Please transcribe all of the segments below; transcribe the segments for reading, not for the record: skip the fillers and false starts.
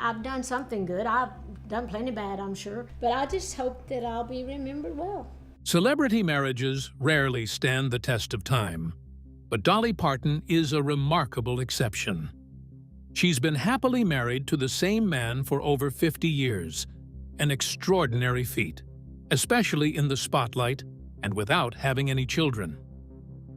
I've done something good. I've done plenty bad, I'm sure. But I just hope that I'll be remembered well. Celebrity marriages rarely stand the test of time, but Dolly Parton is a remarkable exception. She's been happily married to the same man for over 50 years, an extraordinary feat, especially in the spotlight and without having any children.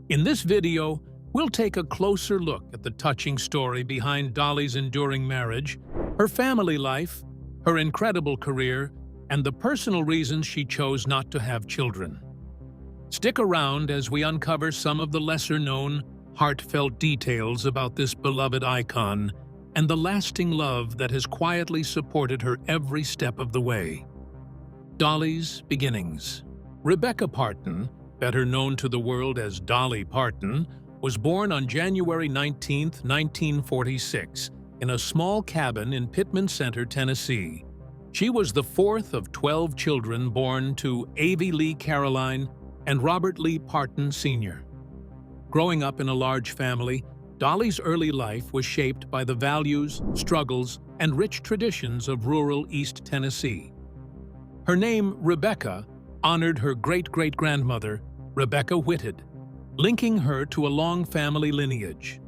In this video, we'll take a closer look at the touching story behind Dolly's enduring marriage, her family life, her incredible career, and the personal reasons she chose not to have children. Stick around as we uncover some of the lesser-known, heartfelt details about this beloved icon and the lasting love that has quietly supported her every step of the way. Dolly's beginnings. Rebecca Parton, better known to the world as Dolly Parton, was born on January 19, 1946, in a small cabin in Pittman Center, Tennessee. She was the fourth of 12 children born to Avie Lee Caroline and Robert Lee Parton Sr. Growing up in a large family, Dolly's early life was shaped by the values, struggles, and rich traditions of rural East Tennessee. Her name, Rebecca, honored her great-great-grandmother, Rebecca Whitted, linking her to a long family lineage.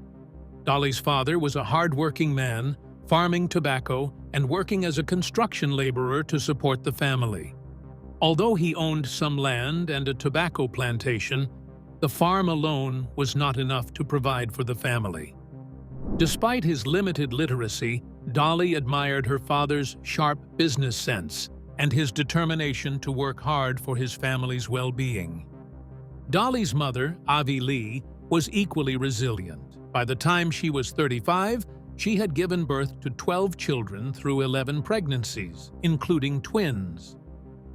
Dolly's father was a hard-working man, farming tobacco and working as a construction laborer to support the family. Although he owned some land and a tobacco plantation, the farm alone was not enough to provide for the family. Despite his limited literacy, Dolly admired her father's sharp business sense and his determination to work hard for his family's well-being. Dolly's mother, Avie Lee, was equally resilient. By the time she was 35, she had given birth to 12 children through 11 pregnancies, including twins.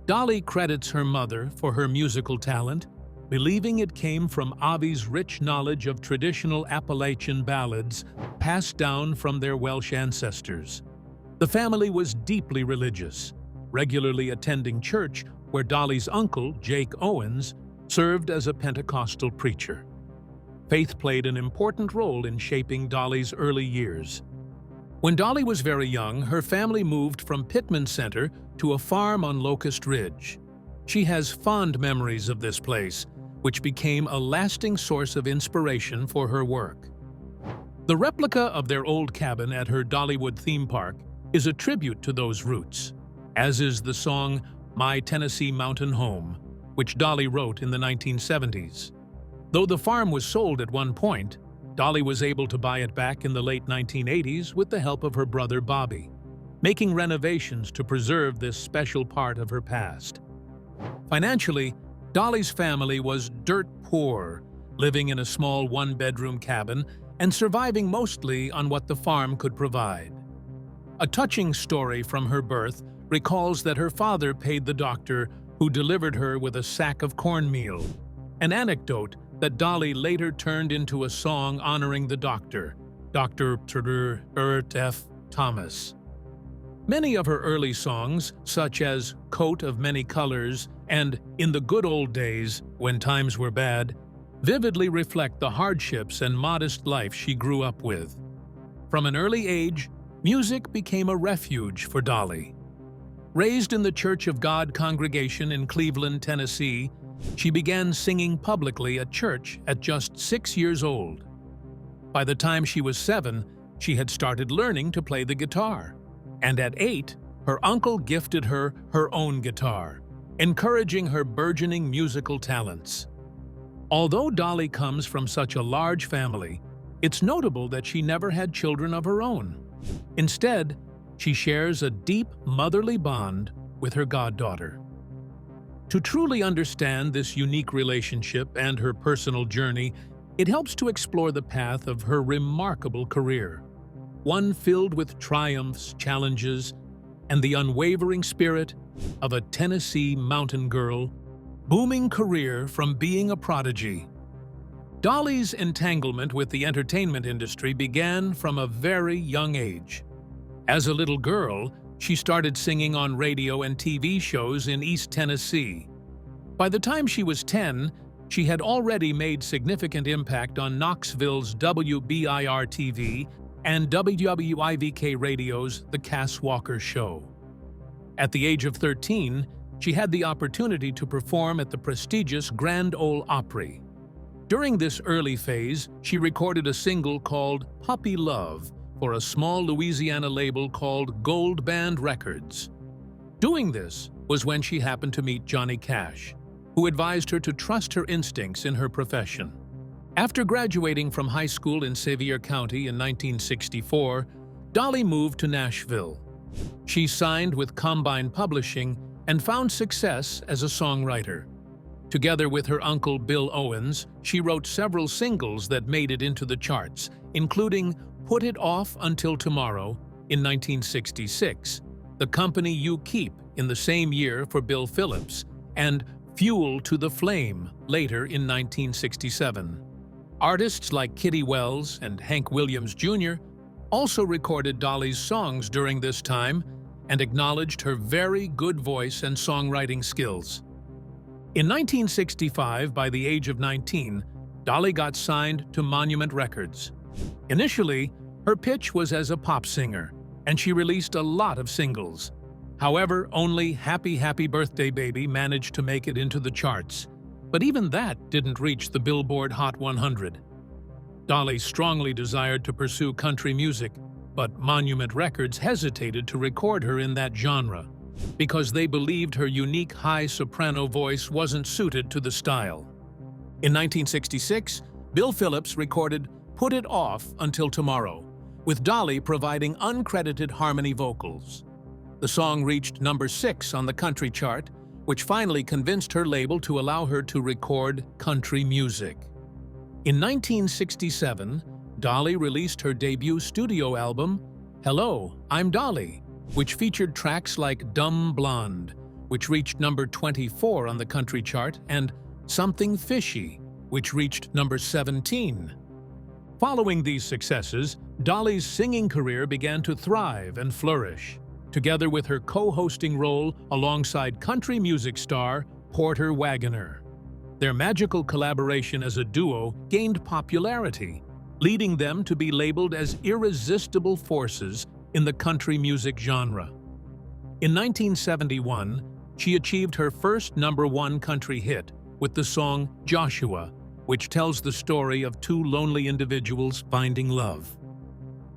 Dolly credits her mother for her musical talent, believing it came from Avie's rich knowledge of traditional Appalachian ballads passed down from their Welsh ancestors. The family was deeply religious, regularly attending church where Dolly's uncle, Jake Owens, served as a Pentecostal preacher. Faith played an important role in shaping Dolly's early years. When Dolly was very young, her family moved from Pittman Center to a farm on Locust Ridge. She has fond memories of this place, which became a lasting source of inspiration for her work. The replica of their old cabin at her Dollywood theme park is a tribute to those roots, as is the song My Tennessee Mountain Home, which Dolly wrote in the 1970s. Though the farm was sold at one point, Dolly was able to buy it back in the late 1980s with the help of her brother Bobby, making renovations to preserve this special part of her past. Financially, Dolly's family was dirt poor, living in a small one-bedroom cabin and surviving mostly on what the farm could provide. A touching story from her birth recalls that her father paid the doctor who delivered her with a sack of cornmeal, an anecdote that Dolly later turned into a song honoring the doctor, Dr. F. Thomas. Many of her early songs, such as Coat of Many Colors and In the Good Old Days, When Times Were Bad, vividly reflect the hardships and modest life she grew up with. From an early age, music became a refuge for Dolly. Raised in the Church of God congregation in Cleveland, Tennessee, she began singing publicly at church at just 6 years old. By the time she was 7, she had started learning to play the guitar. And at 8, her uncle gifted her her own guitar, encouraging her burgeoning musical talents. Although Dolly comes from such a large family, it's notable that she never had children of her own. Instead, she shares a deep motherly bond with her goddaughter. To truly understand this unique relationship and her personal journey, it helps to explore the path of her remarkable career, one filled with triumphs, challenges, and the unwavering spirit of a Tennessee mountain girl, booming career from being a prodigy. Dolly's entanglement with the entertainment industry began from a very young age. As a little girl, she started singing on radio and TV shows in East Tennessee. By the time she was 10, she had already made significant impact on Knoxville's WBIR-TV and WWIVK Radio's The Cass Walker Show. At the age of 13, she had the opportunity to perform at the prestigious Grand Ole Opry. During this early phase, she recorded a single called Puppy Love for a small Louisiana label called Gold Band Records. Doing this was when she happened to meet Johnny Cash, who advised her to trust her instincts in her profession. After graduating from high school in Sevier County in 1964, Dolly moved to Nashville. She signed with Combine Publishing and found success as a songwriter. Together with her uncle Bill Owens, she wrote several singles that made it into the charts, including Put It Off Until Tomorrow in 1966, The Company You Keep in the same year for Bill Phillips, and Fuel to the Flame later in 1967. Artists like Kitty Wells and Hank Williams Jr. also recorded Dolly's songs during this time and acknowledged her very good voice and songwriting skills. In 1965, by the age of 19, Dolly got signed to Monument Records. Initially, her pitch was as a pop singer, and she released a lot of singles. However, only Happy Happy Birthday Baby managed to make it into the charts, but even that didn't reach the Billboard Hot 100. Dolly strongly desired to pursue country music, but Monument Records hesitated to record her in that genre because they believed her unique high soprano voice wasn't suited to the style. In 1966, Bill Phillips recorded Put It Off Until Tomorrow, with Dolly providing uncredited harmony vocals. The song reached number 6 on the country chart, which finally convinced her label to allow her to record country music. In 1967, Dolly released her debut studio album, Hello, I'm Dolly, which featured tracks like Dumb Blonde, which reached number 24 on the country chart, and Something Fishy, which reached number 17. Following these successes, Dolly's singing career began to thrive and flourish, together with her co-hosting role alongside country music star Porter Wagoner. Their magical collaboration as a duo gained popularity, leading them to be labeled as irresistible forces in the country music genre. In 1971, she achieved her first #1 country hit with the song Joshua, which tells the story of two lonely individuals finding love.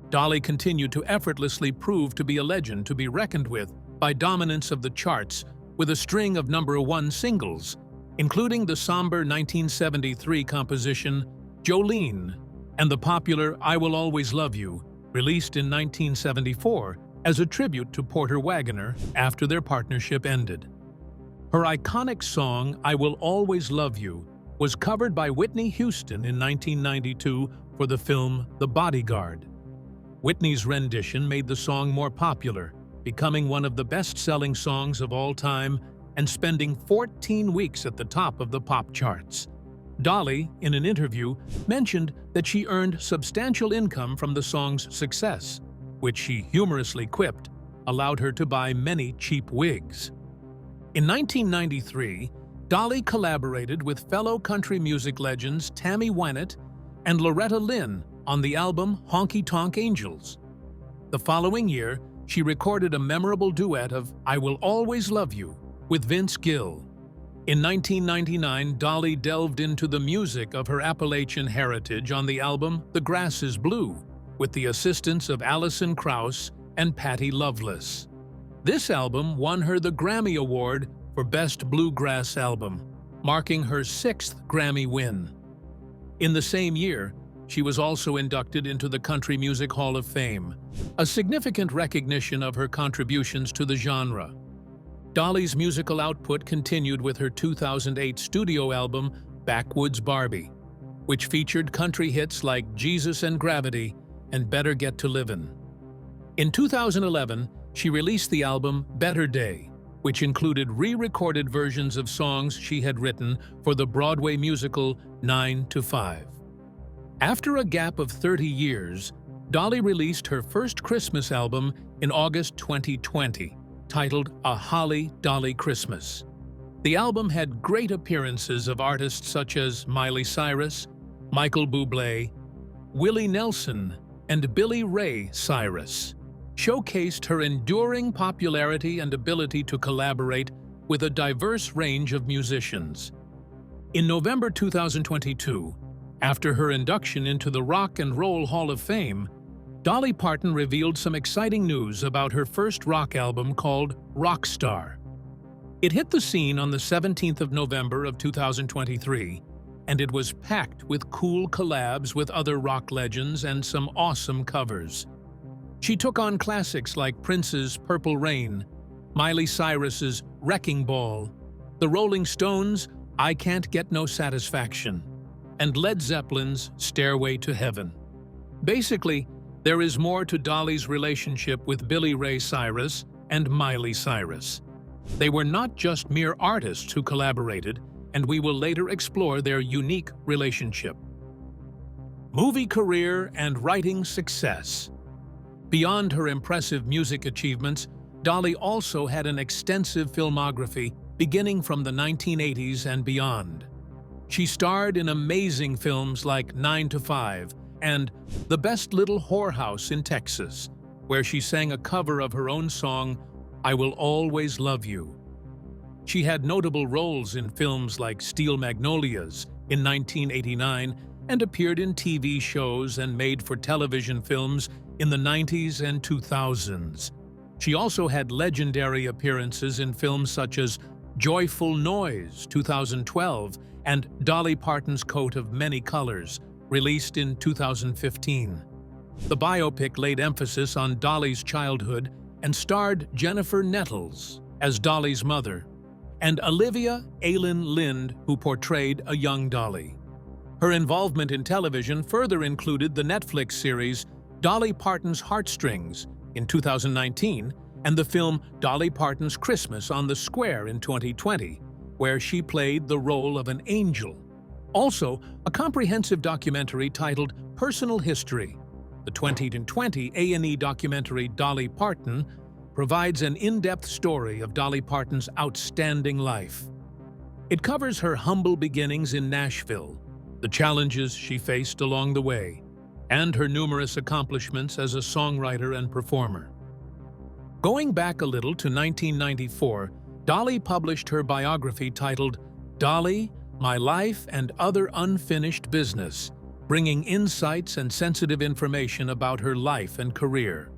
Dolly continued to effortlessly prove to be a legend to be reckoned with by dominance of the charts with a string of #1 singles, including the somber 1973 composition Jolene and the popular I Will Always Love You, released in 1974 as a tribute to Porter Wagoner after their partnership ended. Her iconic song I Will Always Love You was covered by Whitney Houston in 1992 for the film The Bodyguard. Whitney's rendition made the song more popular, becoming one of the best-selling songs of all time and spending 14 weeks at the top of the pop charts. Dolly, in an interview, mentioned that she earned substantial income from the song's success, which she humorously quipped allowed her to buy many cheap wigs. In 1993, Dolly collaborated with fellow country music legends Tammy Wynette and Loretta Lynn on the album Honky Tonk Angels. The following year, she recorded a memorable duet of I Will Always Love You with Vince Gill. In 1999, Dolly delved into the music of her Appalachian heritage on the album The Grass is Blue, with the assistance of Alison Krauss and Patti Loveless. This album won her the Grammy Award for Best Bluegrass Album, marking her 6th Grammy win. In the same year, she was also inducted into the Country Music Hall of Fame, a significant recognition of her contributions to the genre. Dolly's musical output continued with her 2008 studio album, Backwoods Barbie, which featured country hits like Jesus and Gravity and Better Get to Livin'. In 2011, she released the album Better Day, which included re-recorded versions of songs she had written for the Broadway musical 9 to 5. After a gap of 30 years, Dolly released her first Christmas album in August 2020, titled A Holly Dolly Christmas. The album had great appearances of artists such as Miley Cyrus, Michael Bublé, Willie Nelson, and Billy Ray Cyrus, showcased her enduring popularity and ability to collaborate with a diverse range of musicians. In November 2022, after her induction into the Rock and Roll Hall of Fame, Dolly Parton revealed some exciting news about her first rock album called Rockstar. It hit the scene on the 17th of November of 2023, and it was packed with cool collabs with other rock legends and some awesome covers. She took on classics like Prince's Purple Rain, Miley Cyrus's Wrecking Ball, The Rolling Stones' I Can't Get No Satisfaction, and Led Zeppelin's Stairway to Heaven. Basically, there is more to Dolly's relationship with Billy Ray Cyrus and Miley Cyrus. They were not just mere artists who collaborated, and we will later explore their unique relationship. Movie career and writing success. Beyond her impressive music achievements, Dolly also had an extensive filmography beginning from the 1980s and beyond. She starred in amazing films like 9 to 5 and The Best Little Whorehouse in Texas, where she sang a cover of her own song, I Will Always Love You. She had notable roles in films like Steel Magnolias in 1989 and appeared in TV shows and made-for-television films in the 90s and 2000s. She also had legendary appearances in films such as Joyful Noise, 2012, and Dolly Parton's Coat of Many Colors, released in 2015. The biopic laid emphasis on Dolly's childhood and starred Jennifer Nettles as Dolly's mother, and Olivia Aylen Lind, who portrayed a young Dolly. Her involvement in television further included the Netflix series Dolly Parton's Heartstrings in 2019 and the film Dolly Parton's Christmas on the Square in 2020, where she played the role of an angel. Also, a comprehensive documentary titled Personal History, the 2020 A&E documentary Dolly Parton, provides an in-depth story of Dolly Parton's outstanding life. It covers her humble beginnings in Nashville, the challenges she faced along the way, and her numerous accomplishments as a songwriter and performer. Going back a little to 1994, Dolly published her biography titled Dolly, My Life and Other Unfinished Business, bringing insights and sensitive information about her life and career.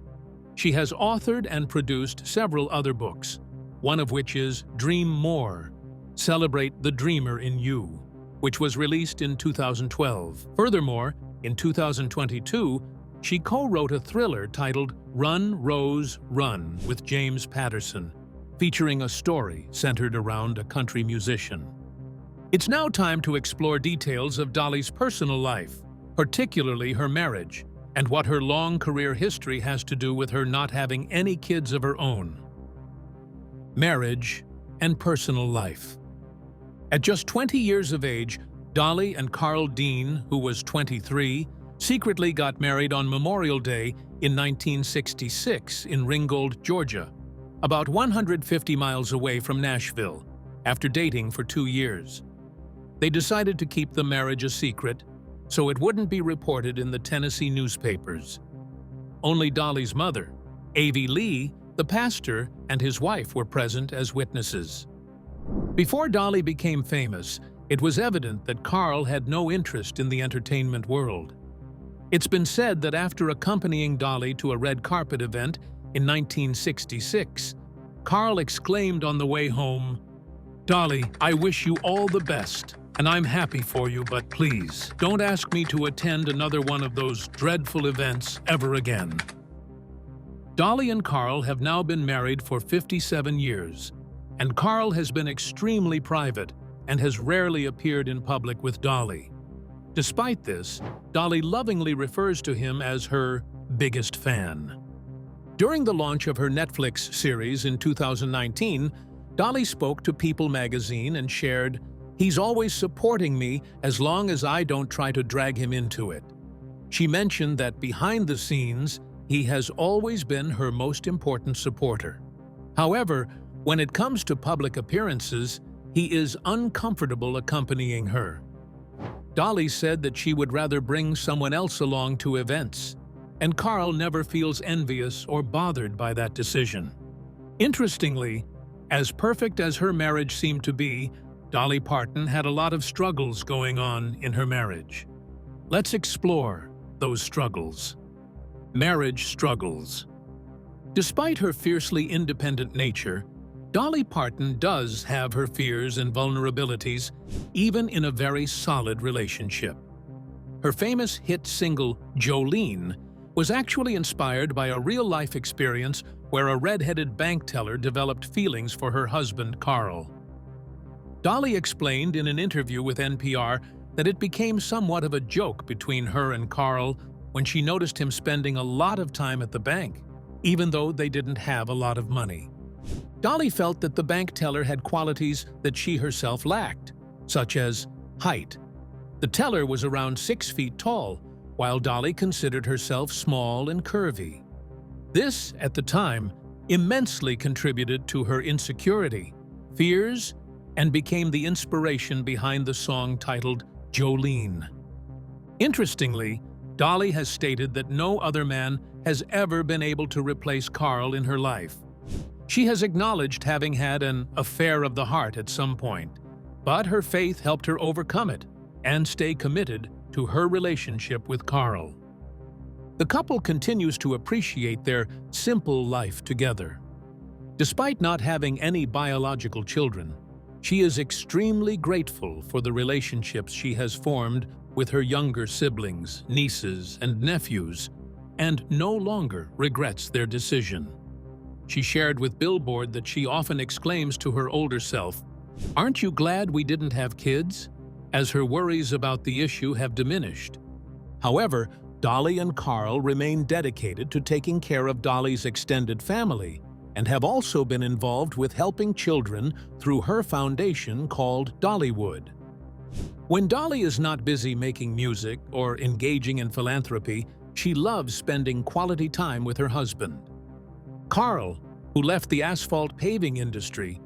She has authored and produced several other books, one of which is Dream More, Celebrate the Dreamer in You, which was released in 2012. Furthermore, in 2022, she co-wrote a thriller titled Run, Rose, Run with James Patterson, featuring a story centered around a country musician. It's now time to explore details of Dolly's personal life, particularly her marriage, and what her long career history has to do with her not having any kids of her own. Marriage and personal life. At just 20 years of age, Dolly and Carl Dean, who was 23, secretly got married on Memorial Day in 1966 in Ringgold, Georgia, about 150 miles away from Nashville, after dating for 2 years. They decided to keep the marriage a secret, so it wouldn't be reported in the Tennessee newspapers. Only Dolly's mother, Avie Lee, the pastor, and his wife were present as witnesses. Before Dolly became famous, it was evident that Carl had no interest in the entertainment world. It's been said that after accompanying Dolly to a red carpet event in 1966, Carl exclaimed on the way home, "Dolly, I wish you all the best, and I'm happy for you, but please, don't ask me to attend another one of those dreadful events ever again." Dolly and Carl have now been married for 57 years, and Carl has been extremely private and has rarely appeared in public with Dolly. Despite this, Dolly lovingly refers to him as her biggest fan. During the launch of her Netflix series in 2019, Dolly spoke to People magazine and shared, "He's always supporting me as long as I don't try to drag him into it." She mentioned that behind the scenes, he has always been her most important supporter. However, when it comes to public appearances, he is uncomfortable accompanying her. Dolly said that she would rather bring someone else along to events. and Carl never feels envious or bothered by that decision. Interestingly, as perfect as her marriage seemed to be, Dolly Parton had a lot of struggles going on in her marriage. Let's explore those struggles. Marriage struggles. Despite her fiercely independent nature, Dolly Parton does have her fears and vulnerabilities, even in a very solid relationship. Her famous hit single, Jolene, was actually inspired by a real-life experience where a red-headed bank teller developed feelings for her husband, Carl. Dolly explained in an interview with NPR that it became somewhat of a joke between her and Carl when she noticed him spending a lot of time at the bank, even though they didn't have a lot of money. Dolly felt that the bank teller had qualities that she herself lacked, such as height. The teller was around 6 feet tall, while Dolly considered herself small and curvy. This, at the time, immensely contributed to her insecurity, fears, and became the inspiration behind the song titled Jolene. Interestingly, Dolly has stated that no other man has ever been able to replace Carl in her life. She has acknowledged having had an affair of the heart at some point, but her faith helped her overcome it and stay committed to her relationship with Carl. The couple continues to appreciate their simple life together. Despite not having any biological children, she is extremely grateful for the relationships she has formed with her younger siblings, nieces, and nephews, and no longer regrets their decision. She shared with Billboard that she often exclaims to her older self, "Aren't you glad we didn't have kids?" as her worries about the issue have diminished. However, Dolly and Carl remain dedicated to taking care of Dolly's extended family and have also been involved with helping children through her foundation called Dollywood. When Dolly is not busy making music or engaging in philanthropy, she loves spending quality time with her husband. Carl, who left the asphalt paving industry,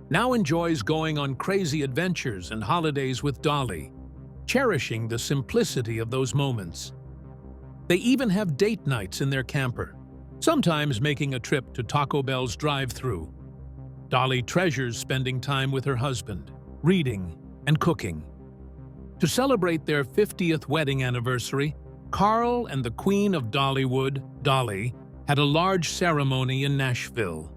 now enjoys going on crazy adventures and holidays with Dolly, cherishing the simplicity of those moments. They even have date nights in their camper, sometimes making a trip to Taco Bell's drive-thru. Dolly treasures spending time with her husband, reading, and cooking. To celebrate their 50th wedding anniversary, Carl and the Queen of Dollywood, Dolly, had a large ceremony in Nashville.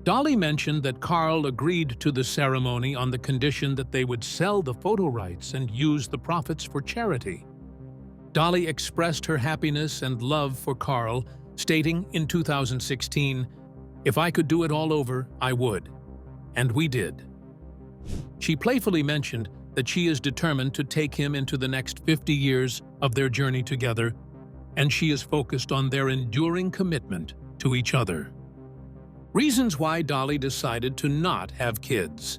Dolly mentioned that Carl agreed to the ceremony on the condition that they would sell the photo rights and use the profits for charity. Dolly expressed her happiness and love for Carl, stating in 2016, "If I could do it all over, I would." And we did. She playfully mentioned that she is determined to take him into the next 50 years of their journey together, and she is focused on their enduring commitment to each other. Reasons why Dolly decided to not have kids.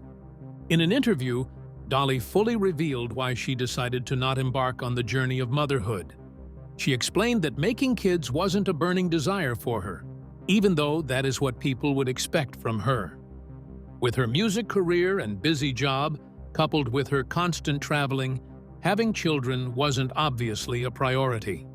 In an interview, Dolly fully revealed why she decided to not embark on the journey of motherhood. She explained that making kids wasn't a burning desire for her, even though that is what people would expect from her. With her music career and busy job, coupled with her constant traveling, having children wasn't obviously a priority.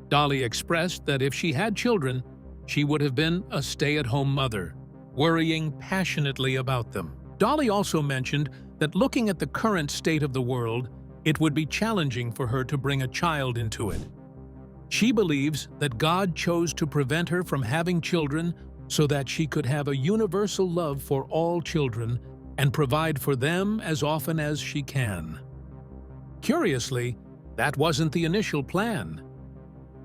Dolly expressed that if she had children, she would have been a stay-at-home mother, worrying passionately about them. Dolly also mentioned that looking at the current state of the world, it would be challenging for her to bring a child into it. She believes that God chose to prevent her from having children so that she could have a universal love for all children and provide for them as often as she can. Curiously, that wasn't the initial plan.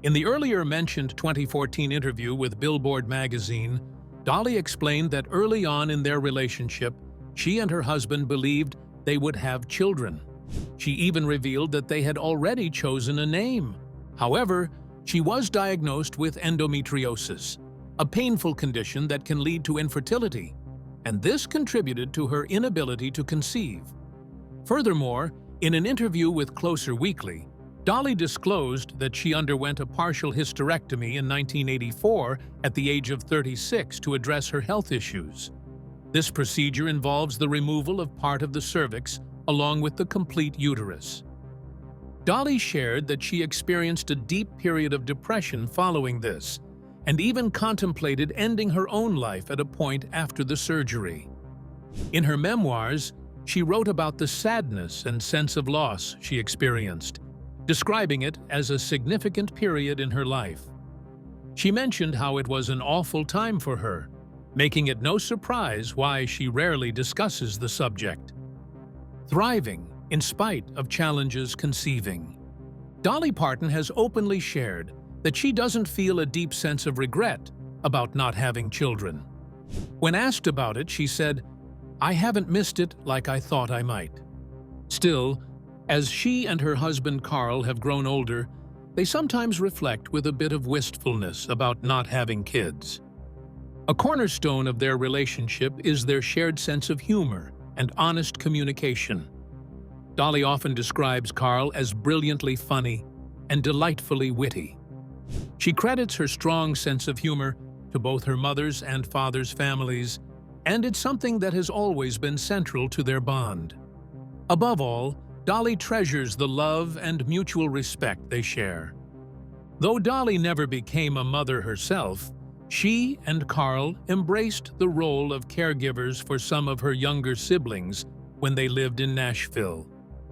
In the earlier mentioned 2014 interview with Billboard magazine, Dolly explained that early on in their relationship, she and her husband believed they would have children. She even revealed that they had already chosen a name. However, she was diagnosed with endometriosis, a painful condition that can lead to infertility, and this contributed to her inability to conceive. Furthermore, in an interview with Closer Weekly, Dolly disclosed that she underwent a partial hysterectomy in 1984 at the age of 36 to address her health issues. This procedure involves the removal of part of the cervix along with the complete uterus. Dolly shared that she experienced a deep period of depression following this, and even contemplated ending her own life at a point after the surgery. In her memoirs, she wrote about the sadness and sense of loss she experienced, describing it as a significant period in her life. She mentioned how it was an awful time for her, making it no surprise why she rarely discusses the subject. Thriving in spite of challenges conceiving. Dolly Parton has openly shared that she doesn't feel a deep sense of regret about not having children. When asked about it, she said, "I haven't missed it like I thought I might." Still, as she and her husband Carl have grown older, they sometimes reflect with a bit of wistfulness about not having kids. A cornerstone of their relationship is their shared sense of humor and honest communication. Dolly often describes Carl as brilliantly funny and delightfully witty. She credits her strong sense of humor to both her mother's and father's families, and it's something that has always been central to their bond. Above all, Dolly treasures the love and mutual respect they share. Though Dolly never became a mother herself, she and Carl embraced the role of caregivers for some of her younger siblings when they lived in Nashville.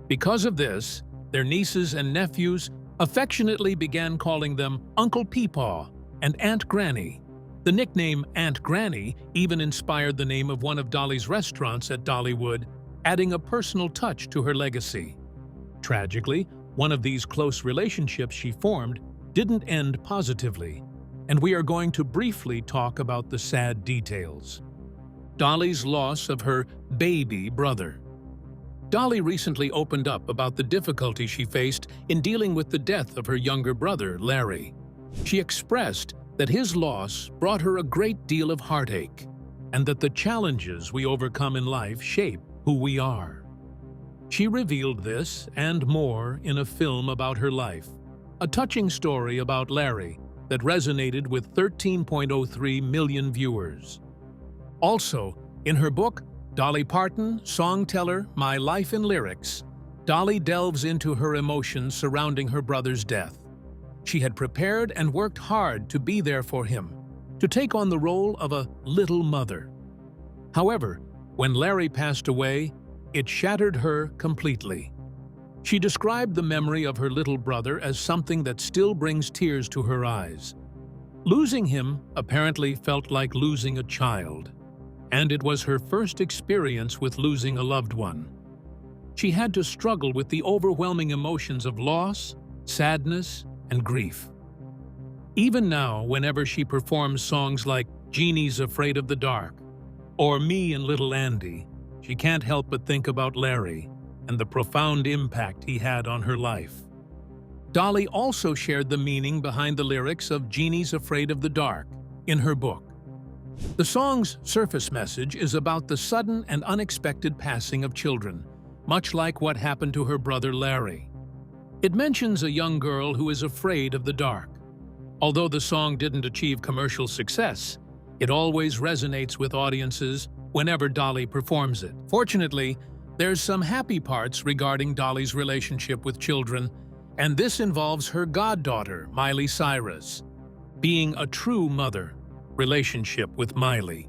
Because of this, their nieces and nephews affectionately began calling them Uncle Peepaw and Aunt Granny. The nickname Aunt Granny even inspired the name of one of Dolly's restaurants at Dollywood, adding a personal touch to her legacy. Tragically, one of these close relationships she formed didn't end positively, and we are going to briefly talk about the sad details. Dolly's loss of her baby brother. Dolly recently opened up about the difficulty she faced in dealing with the death of her younger brother, Larry. She expressed that his loss brought her a great deal of heartache, and that the challenges we overcome in life shape who we are. She revealed this and more in a film about her life, a touching story about Larry that resonated with 13.03 million viewers. Also, in her book, Dolly Parton, Songteller, My Life in Lyrics, Dolly delves into her emotions surrounding her brother's death. She had prepared and worked hard to be there for him, to take on the role of a little mother. However, when Larry passed away, it shattered her completely. She described the memory of her little brother as something that still brings tears to her eyes. Losing him apparently felt like losing a child, and it was her first experience with losing a loved one. She had to struggle with the overwhelming emotions of loss, sadness, and grief. Even now, whenever she performs songs like Jeannie's Afraid of the Dark or Me and Little Andy, she can't help but think about Larry and the profound impact he had on her life. Dolly also shared the meaning behind the lyrics of Jeannie's Afraid of the Dark in her book. The song's surface message is about the sudden and unexpected passing of children, much like what happened to her brother Larry. It mentions a young girl who is afraid of the dark. Although the song didn't achieve commercial success, it always resonates with audiences whenever Dolly performs it. Fortunately, there's some happy parts regarding Dolly's relationship with children, and this involves her goddaughter, Miley Cyrus, being a true mother relationship with Miley.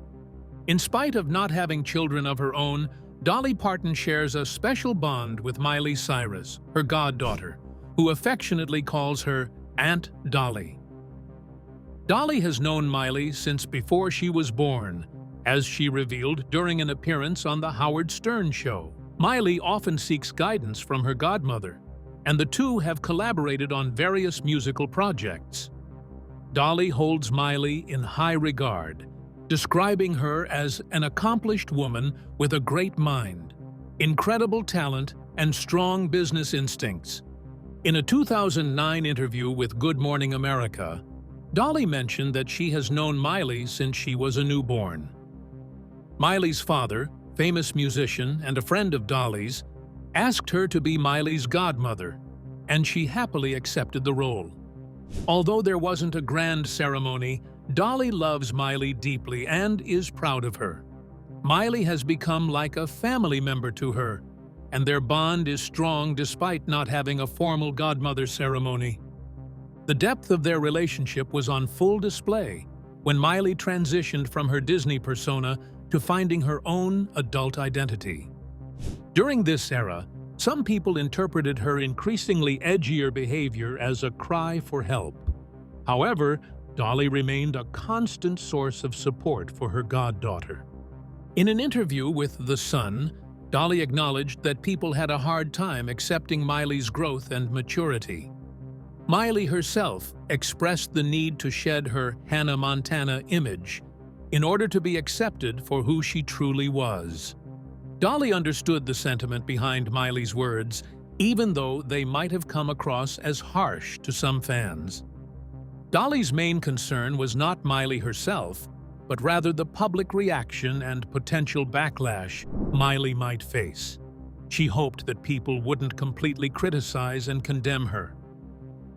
In spite of not having children of her own, Dolly Parton shares a special bond with Miley Cyrus, her goddaughter, who affectionately calls her Aunt Dolly. Dolly has known Miley since before she was born, as she revealed during an appearance on The Howard Stern Show. Miley often seeks guidance from her godmother, and the two have collaborated on various musical projects. Dolly holds Miley in high regard, describing her as an accomplished woman with a great mind, incredible talent, and strong business instincts. In a 2009 interview with Good Morning America, Dolly mentioned that she has known Miley since she was a newborn. Miley's father, famous musician and a friend of Dolly's, asked her to be Miley's godmother, and she happily accepted the role. Although there wasn't a grand ceremony, Dolly loves Miley deeply and is proud of her. Miley has become like a family member to her, and their bond is strong despite not having a formal godmother ceremony. The depth of their relationship was on full display when Miley transitioned from her Disney persona to finding her own adult identity. During this era, some people interpreted her increasingly edgier behavior as a cry for help. However, Dolly remained a constant source of support for her goddaughter. In an interview with The Sun, Dolly acknowledged that people had a hard time accepting Miley's growth and maturity. Miley herself expressed the need to shed her Hannah Montana image in order to be accepted for who she truly was. Dolly understood the sentiment behind Miley's words, even though they might have come across as harsh to some fans. Dolly's main concern was not Miley herself, but rather the public reaction and potential backlash Miley might face. She hoped that people wouldn't completely criticize and condemn her.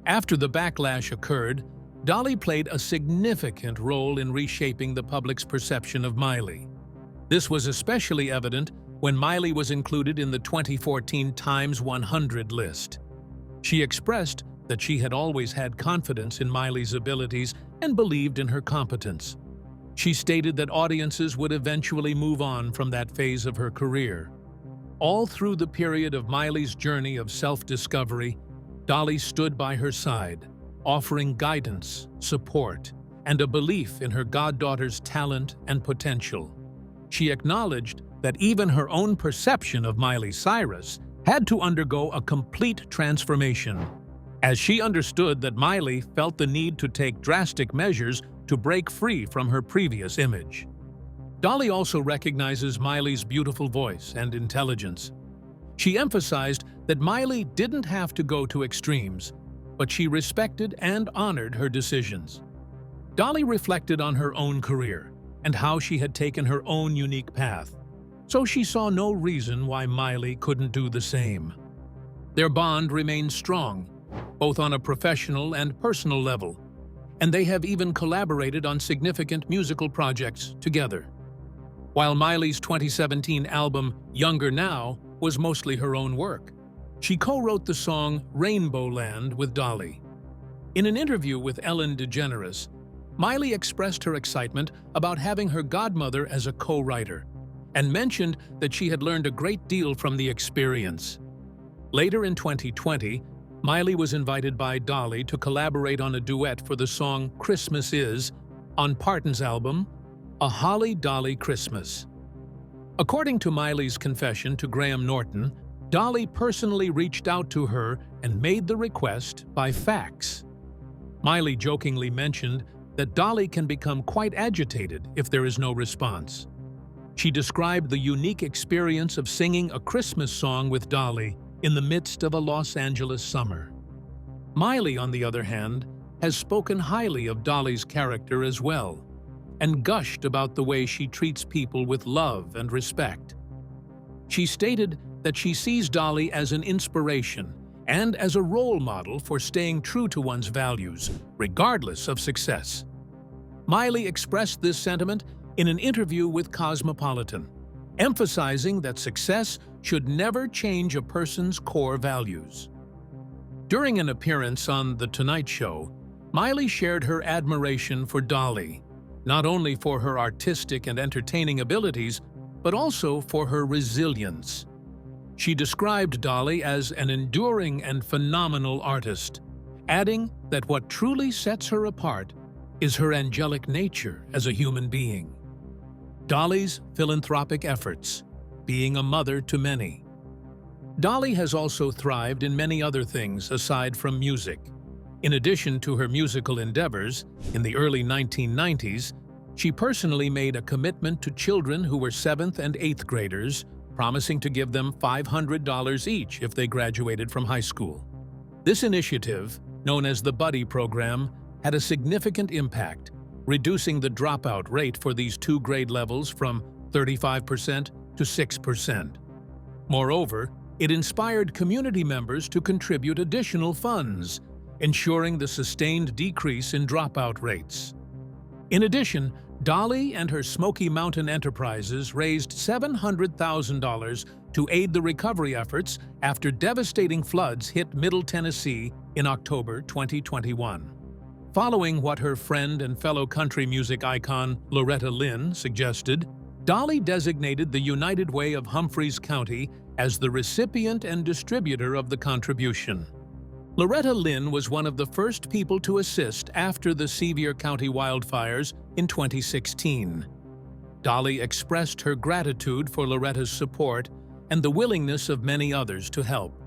After the backlash occurred, Dolly played a significant role in reshaping the public's perception of Miley. This was especially evident when Miley was included in the 2014 Times 100 list. She expressed that she had always had confidence in Miley's abilities and believed in her competence. She stated that audiences would eventually move on from that phase of her career. All through the period of Miley's journey of self-discovery, Dolly stood by her side, offering guidance, support, and a belief in her goddaughter's talent and potential. She acknowledged that even her own perception of Miley Cyrus had to undergo a complete transformation, as she understood that Miley felt the need to take drastic measures to break free from her previous image. Dolly also recognizes Miley's beautiful voice and intelligence. She emphasized that Miley didn't have to go to extremes, but she respected and honored her decisions. Dolly reflected on her own career and how she had taken her own unique path, so she saw no reason why Miley couldn't do the same. Their bond remains strong, both on a professional and personal level, and they have even collaborated on significant musical projects together. While Miley's 2017 album, Younger Now, was mostly her own work, she co-wrote the song Rainbow Land with Dolly. In an interview with Ellen DeGeneres, Miley expressed her excitement about having her godmother as a co-writer and mentioned that she had learned a great deal from the experience. Later in 2020, Miley was invited by Dolly to collaborate on a duet for the song Christmas Is on Parton's album, A Holly Dolly Christmas. According to Miley's confession to Graham Norton, Dolly personally reached out to her and made the request by fax. Miley jokingly mentioned that Dolly can become quite agitated if there is no response. She described the unique experience of singing a Christmas song with Dolly in the midst of a Los Angeles summer. Miley, on the other hand, has spoken highly of Dolly's character as well, and gushed about the way she treats people with love and respect. She stated that she sees Dolly as an inspiration and as a role model for staying true to one's values, regardless of success. Miley expressed this sentiment in an interview with Cosmopolitan, emphasizing that success should never change a person's core values. During an appearance on The Tonight Show, Miley shared her admiration for Dolly, not only for her artistic and entertaining abilities, but also for her resilience. She described Dolly as an enduring and phenomenal artist, adding that what truly sets her apart is her angelic nature as a human being. Dolly's philanthropic efforts, being a mother to many. Dolly has also thrived in many other things aside from music. In addition to her musical endeavors, in the early 1990s, she personally made a commitment to children who were 7th and 8th graders, promising to give them $500 each if they graduated from high school. This initiative, known as the Buddy Program, had a significant impact, reducing the dropout rate for these two grade levels from 35% to 6%. Moreover, it inspired community members to contribute additional funds, ensuring the sustained decrease in dropout rates. In addition, Dolly and her Smoky Mountain Enterprises raised $700,000 to aid the recovery efforts after devastating floods hit Middle Tennessee in October 2021. Following what her friend and fellow country music icon Loretta Lynn suggested, Dolly designated the United Way of Humphreys County as the recipient and distributor of the contribution. Loretta Lynn was one of the first people to assist after the Sevier County wildfires in 2016. Dolly expressed her gratitude for Loretta's support and the willingness of many others to help.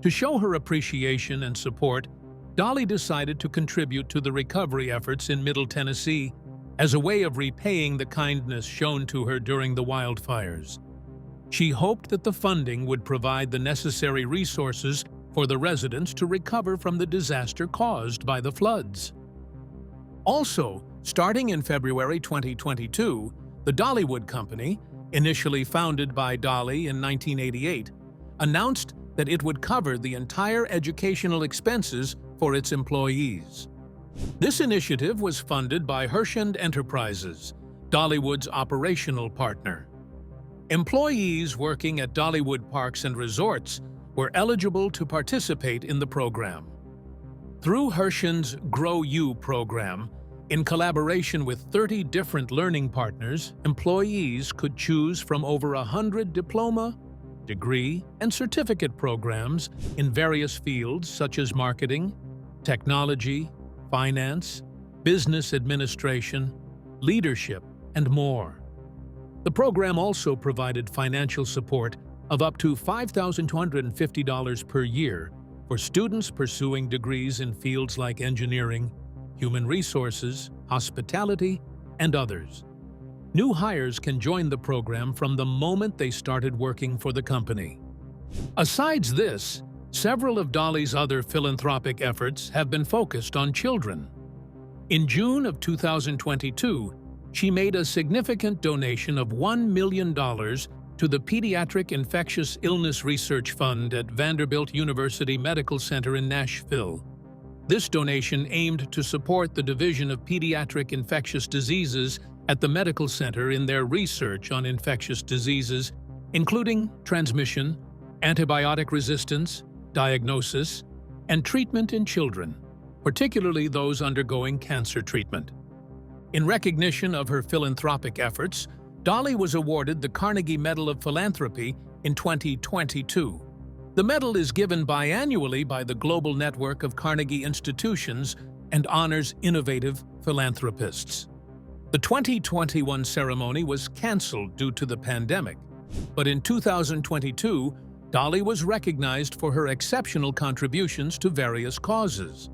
To show her appreciation and support, Dolly decided to contribute to the recovery efforts in Middle Tennessee as a way of repaying the kindness shown to her during the wildfires. She hoped that the funding would provide the necessary resources for the residents to recover from the disaster caused by the floods. Also, starting in February 2022, the Dollywood Company, initially founded by Dolly in 1988, announced that it would cover the entire educational expenses for its employees. This initiative was funded by Hershend Enterprises, Dollywood's operational partner. Employees working at Dollywood Parks and Resorts were eligible to participate in the program. Through Hershend's Grow You program, in collaboration with 30 different learning partners, employees could choose from over 100 diploma, degree, and certificate programs in various fields such as marketing, technology, finance, business administration, leadership, and more. The program also provided financial support of up to $5,250 per year for students pursuing degrees in fields like engineering, human resources, hospitality, and others. New hires can join the program from the moment they started working for the company. Besides this, several of Dolly's other philanthropic efforts have been focused on children. In June of 2022, she made a significant donation of $1 million to the Pediatric Infectious Illness Research Fund at Vanderbilt University Medical Center in Nashville. This donation aimed to support the Division of Pediatric Infectious Diseases at the medical center in their research on infectious diseases, including transmission, antibiotic resistance, diagnosis, and treatment in children, particularly those undergoing cancer treatment. In recognition of her philanthropic efforts, Dolly was awarded the Carnegie Medal of Philanthropy in 2022. The medal is given biannually by the Global Network of Carnegie Institutions and honors innovative philanthropists. The 2021 ceremony was canceled due to the pandemic, but in 2022, Dolly was recognized for her exceptional contributions to various causes.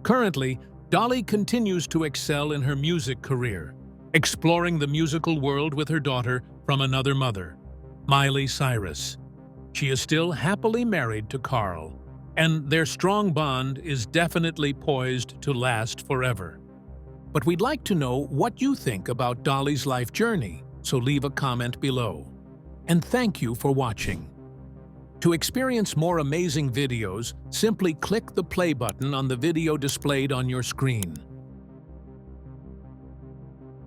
Currently, Dolly continues to excel in her music career, exploring the musical world with her daughter from another mother, Miley Cyrus. She is still happily married to Carl, and their strong bond is definitely poised to last forever. But we'd like to know what you think about Dolly's life journey, so leave a comment below. And thank you for watching. To experience more amazing videos, simply click the play button on the video displayed on your screen.